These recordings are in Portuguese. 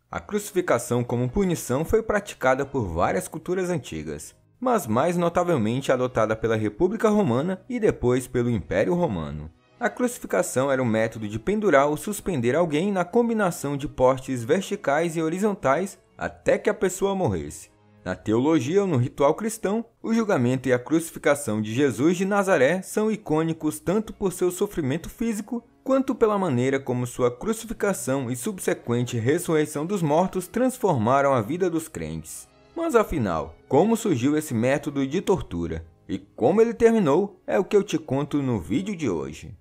A crucificação como punição foi praticada por várias culturas antigas, mas mais notavelmente adotada pela República Romana e depois pelo Império Romano. A crucificação era um método de pendurar ou suspender alguém na combinação de postes verticais e horizontais até que a pessoa morresse. Na teologia ou no ritual cristão, o julgamento e a crucificação de Jesus de Nazaré são icônicos tanto por seu sofrimento físico, quanto pela maneira como sua crucificação e subsequente ressurreição dos mortos transformaram a vida dos crentes. Mas afinal, como surgiu esse método de tortura? E como ele terminou é o que eu te conto no vídeo de hoje.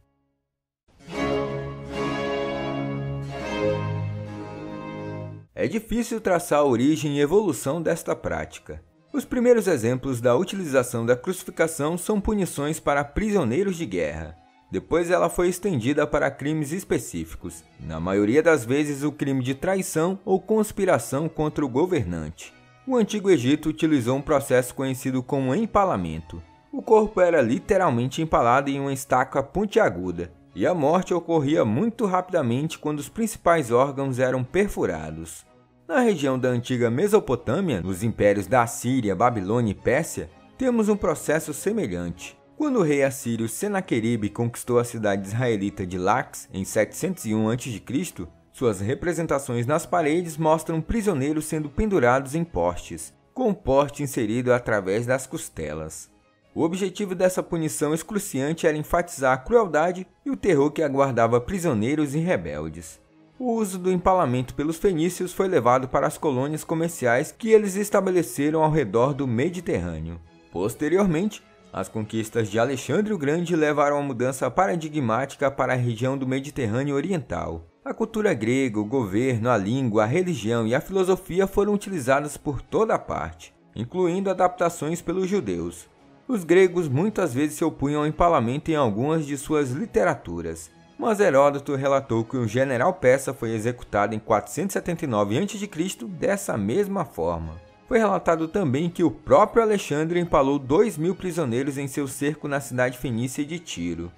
É difícil traçar a origem e evolução desta prática. Os primeiros exemplos da utilização da crucificação são punições para prisioneiros de guerra. Depois ela foi estendida para crimes específicos, na maioria das vezes o crime de traição ou conspiração contra o governante. O Antigo Egito utilizou um processo conhecido como empalamento. O corpo era literalmente empalado em uma estaca pontiaguda, e a morte ocorria muito rapidamente quando os principais órgãos eram perfurados. Na região da antiga Mesopotâmia, nos impérios da Assíria, Babilônia e Pérsia, temos um processo semelhante. Quando o rei assírio Senaqueribe conquistou a cidade israelita de Laques em 701 a.C., suas representações nas paredes mostram prisioneiros sendo pendurados em postes, com o poste inserido através das costelas. O objetivo dessa punição excruciante era enfatizar a crueldade e o terror que aguardava prisioneiros e rebeldes. O uso do empalamento pelos fenícios foi levado para as colônias comerciais que eles estabeleceram ao redor do Mediterrâneo. Posteriormente, as conquistas de Alexandre o Grande levaram a mudança paradigmática para a região do Mediterrâneo Oriental. A cultura grega, o governo, a língua, a religião e a filosofia foram utilizadas por toda parte, incluindo adaptações pelos judeus. Os gregos muitas vezes se opunham ao empalamento em algumas de suas literaturas, mas Heródoto relatou que o general persa foi executado em 479 a.C. dessa mesma forma. Foi relatado também que o próprio Alexandre empalou 2.000 prisioneiros em seu cerco na cidade fenícia de Tiro.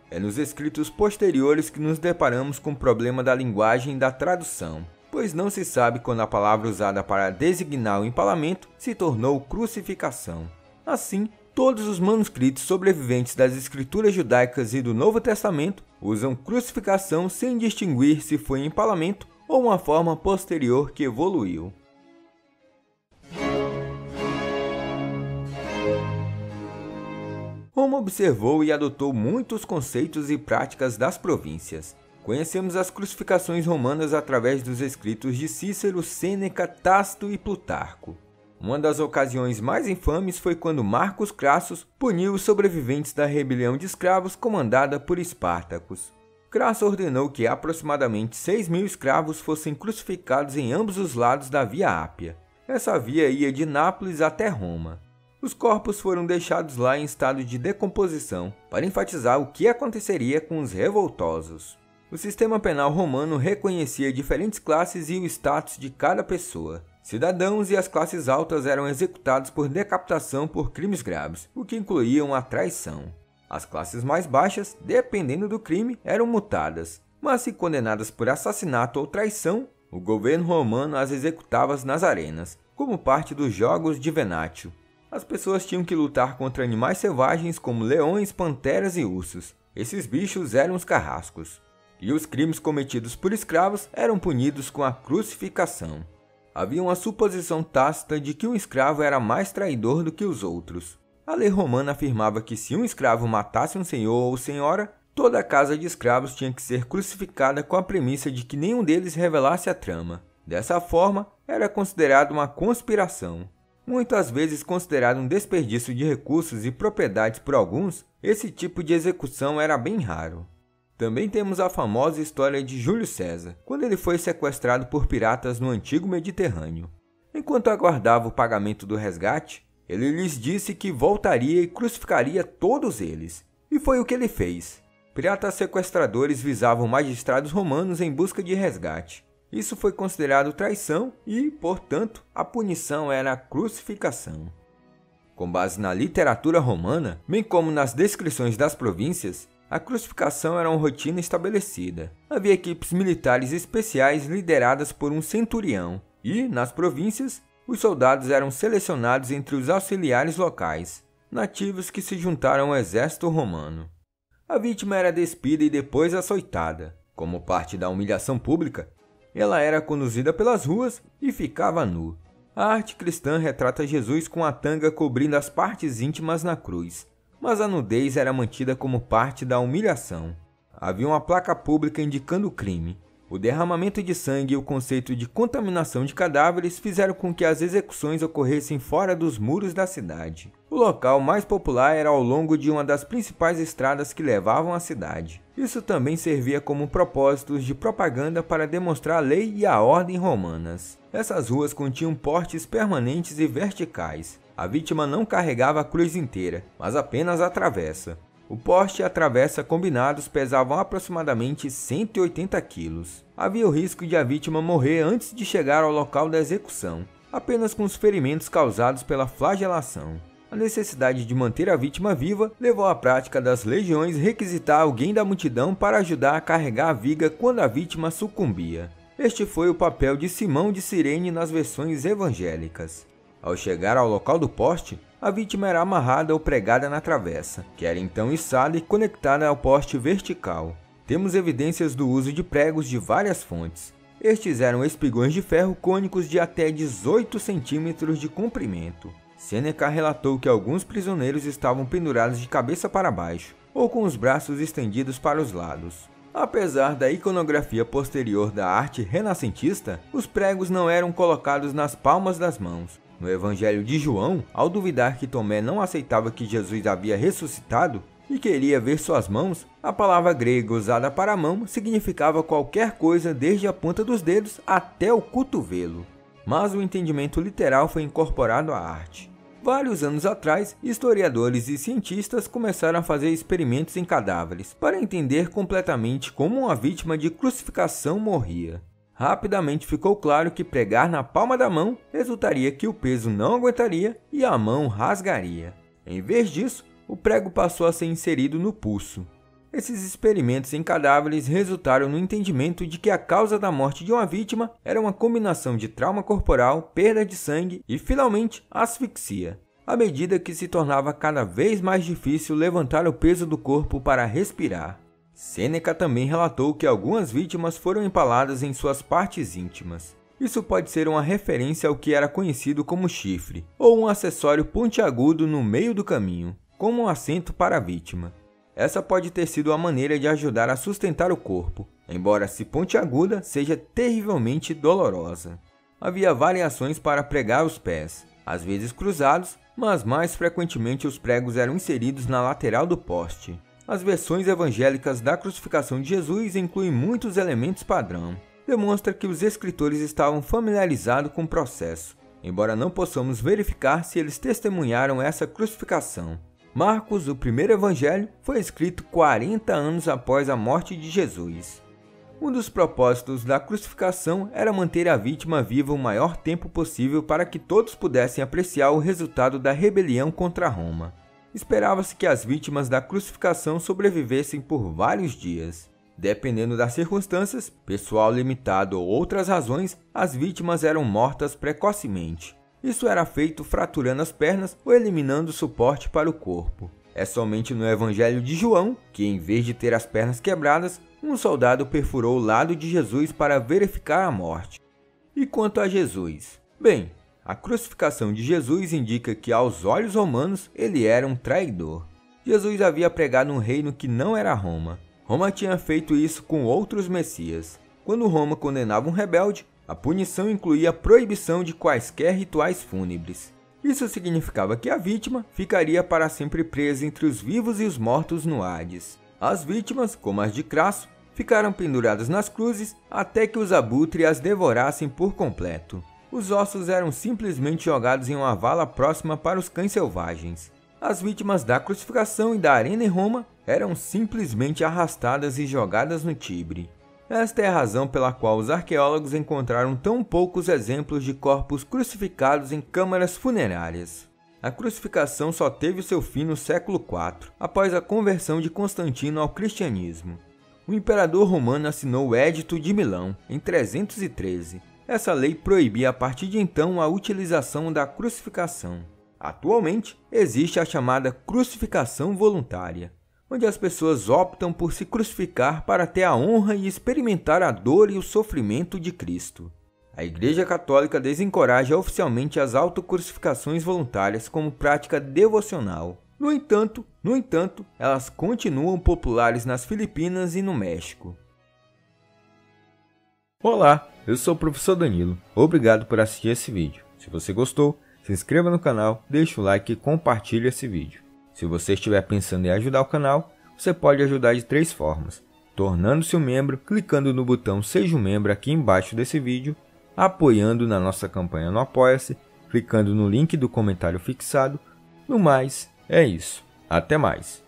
É nos escritos posteriores que nos deparamos com o problema da linguagem e da tradução, pois não se sabe quando a palavra usada para designar o empalamento se tornou crucificação. Assim, todos os manuscritos sobreviventes das escrituras judaicas e do Novo Testamento usam crucificação sem distinguir se foi empalamento ou uma forma posterior que evoluiu. Roma observou e adotou muitos conceitos e práticas das províncias. Conhecemos as crucificações romanas através dos escritos de Cícero, Sêneca, Tácito e Plutarco. Uma das ocasiões mais infames foi quando Marcus Crassus puniu os sobreviventes da rebelião de escravos comandada por Espartacus. Crasso ordenou que aproximadamente 6.000 escravos fossem crucificados em ambos os lados da Via Ápia. Essa via ia de Nápoles até Roma. Os corpos foram deixados lá em estado de decomposição, para enfatizar o que aconteceria com os revoltosos. O sistema penal romano reconhecia diferentes classes e o status de cada pessoa. Cidadãos e as classes altas eram executados por decapitação por crimes graves, o que incluíam a traição. As classes mais baixas, dependendo do crime, eram multadas, mas se condenadas por assassinato ou traição, o governo romano as executava nas arenas, como parte dos Jogos de Venátio. As pessoas tinham que lutar contra animais selvagens como leões, panteras e ursos. Esses bichos eram os carrascos. E os crimes cometidos por escravos eram punidos com a crucificação. Havia uma suposição tácita de que um escravo era mais traidor do que os outros. A lei romana afirmava que se um escravo matasse um senhor ou senhora, toda a casa de escravos tinha que ser crucificada com a premissa de que nenhum deles revelasse a trama. Dessa forma, era considerado uma conspiração. Muitas vezes considerado um desperdício de recursos e propriedades por alguns, esse tipo de execução era bem raro. Também temos a famosa história de Júlio César, quando ele foi sequestrado por piratas no antigo Mediterrâneo. Enquanto aguardava o pagamento do resgate, ele lhes disse que voltaria e crucificaria todos eles. E foi o que ele fez. Piratas sequestradores visavam magistrados romanos em busca de resgate. Isso foi considerado traição e, portanto, a punição era a crucificação. Com base na literatura romana, bem como nas descrições das províncias, A crucificação era uma rotina estabelecida. Havia equipes militares especiais lideradas por um centurião e, nas províncias, os soldados eram selecionados entre os auxiliares locais, nativos que se juntaram ao exército romano. A vítima era despida e depois açoitada. Como parte da humilhação pública, ela era conduzida pelas ruas e ficava nu. A arte cristã retrata Jesus com a tanga cobrindo as partes íntimas na cruz, mas a nudez era mantida como parte da humilhação. Havia uma placa pública indicando o crime. O derramamento de sangue e o conceito de contaminação de cadáveres fizeram com que as execuções ocorressem fora dos muros da cidade. O local mais popular era ao longo de uma das principais estradas que levavam à cidade. Isso também servia como propósitos de propaganda para demonstrar a lei e a ordem romanas. Essas ruas continham postes permanentes e verticais. A vítima não carregava a cruz inteira, mas apenas a travessa. O poste e a travessa combinados pesavam aproximadamente 180 quilos. Havia o risco de a vítima morrer antes de chegar ao local da execução, apenas com os ferimentos causados pela flagelação. A necessidade de manter a vítima viva levou à prática das legiões requisitar alguém da multidão para ajudar a carregar a viga quando a vítima sucumbia. Este foi o papel de Simão de Cirene nas versões evangélicas. Ao chegar ao local do poste, a vítima era amarrada ou pregada na travessa, que era então içada e conectada ao poste vertical. Temos evidências do uso de pregos de várias fontes. Estes eram espigões de ferro cônicos de até 18 centímetros de comprimento. Sêneca relatou que alguns prisioneiros estavam pendurados de cabeça para baixo, ou com os braços estendidos para os lados. Apesar da iconografia posterior da arte renascentista, os pregos não eram colocados nas palmas das mãos. No Evangelho de João, ao duvidar que Tomé não aceitava que Jesus havia ressuscitado e queria ver suas mãos, a palavra grega usada para mão significava qualquer coisa desde a ponta dos dedos até o cotovelo. Mas o entendimento literal foi incorporado à arte. Vários anos atrás, historiadores e cientistas começaram a fazer experimentos em cadáveres para entender completamente como uma vítima de crucificação morria. Rapidamente ficou claro que pregar na palma da mão resultaria que o peso não aguentaria e a mão rasgaria. Em vez disso, o prego passou a ser inserido no pulso. Esses experimentos em cadáveres resultaram no entendimento de que a causa da morte de uma vítima era uma combinação de trauma corporal, perda de sangue e, finalmente, asfixia, à medida que se tornava cada vez mais difícil levantar o peso do corpo para respirar. Sêneca também relatou que algumas vítimas foram empaladas em suas partes íntimas. Isso pode ser uma referência ao que era conhecido como chifre, ou um acessório pontiagudo no meio do caminho, como um assento para a vítima. Essa pode ter sido a maneira de ajudar a sustentar o corpo, embora se pontiaguda seja terrivelmente dolorosa. Havia variações para pregar os pés, às vezes cruzados, mas mais frequentemente os pregos eram inseridos na lateral do poste. As versões evangélicas da crucificação de Jesus incluem muitos elementos padrão. Demonstra que os escritores estavam familiarizados com o processo, embora não possamos verificar se eles testemunharam essa crucificação. Marcos, o primeiro evangelho, foi escrito 40 anos após a morte de Jesus. Um dos propósitos da crucificação era manter a vítima viva o maior tempo possível para que todos pudessem apreciar o resultado da rebelião contra Roma. Esperava-se que as vítimas da crucificação sobrevivessem por vários dias. Dependendo das circunstâncias, pessoal limitado ou outras razões, as vítimas eram mortas precocemente. Isso era feito fraturando as pernas ou eliminando suporte para o corpo. É somente no Evangelho de João que, em vez de ter as pernas quebradas, um soldado perfurou o lado de Jesus para verificar a morte. E quanto a Jesus? Bem, a crucificação de Jesus indica que, aos olhos romanos, ele era um traidor. Jesus havia pregado um reino que não era Roma. Roma tinha feito isso com outros messias. Quando Roma condenava um rebelde, a punição incluía a proibição de quaisquer rituais fúnebres. Isso significava que a vítima ficaria para sempre presa entre os vivos e os mortos no Hades. As vítimas, como as de Crasso, ficaram penduradas nas cruzes até que os abutres as devorassem por completo. Os ossos eram simplesmente jogados em uma vala próxima para os cães selvagens. As vítimas da crucificação e da arena em Roma eram simplesmente arrastadas e jogadas no Tibre. Esta é a razão pela qual os arqueólogos encontraram tão poucos exemplos de corpos crucificados em câmaras funerárias. A crucificação só teve seu fim no século IV, após a conversão de Constantino ao cristianismo. O imperador romano assinou o Edito de Milão, em 313. Essa lei proibia a partir de então a utilização da crucificação. Atualmente, existe a chamada crucificação voluntária, onde as pessoas optam por se crucificar para ter a honra e experimentar a dor e o sofrimento de Cristo. A Igreja Católica desencoraja oficialmente as autocrucificações voluntárias como prática devocional. No entanto, elas continuam populares nas Filipinas e no México. Olá, eu sou o professor Danilo. Obrigado por assistir esse vídeo. Se você gostou, se inscreva no canal, deixe o like e compartilhe esse vídeo. Se você estiver pensando em ajudar o canal, você pode ajudar de 3 formas: tornando-se um membro, clicando no botão Seja um Membro aqui embaixo desse vídeo, apoiando na nossa campanha no Apoia-se, clicando no link do comentário fixado. No mais, é isso. Até mais!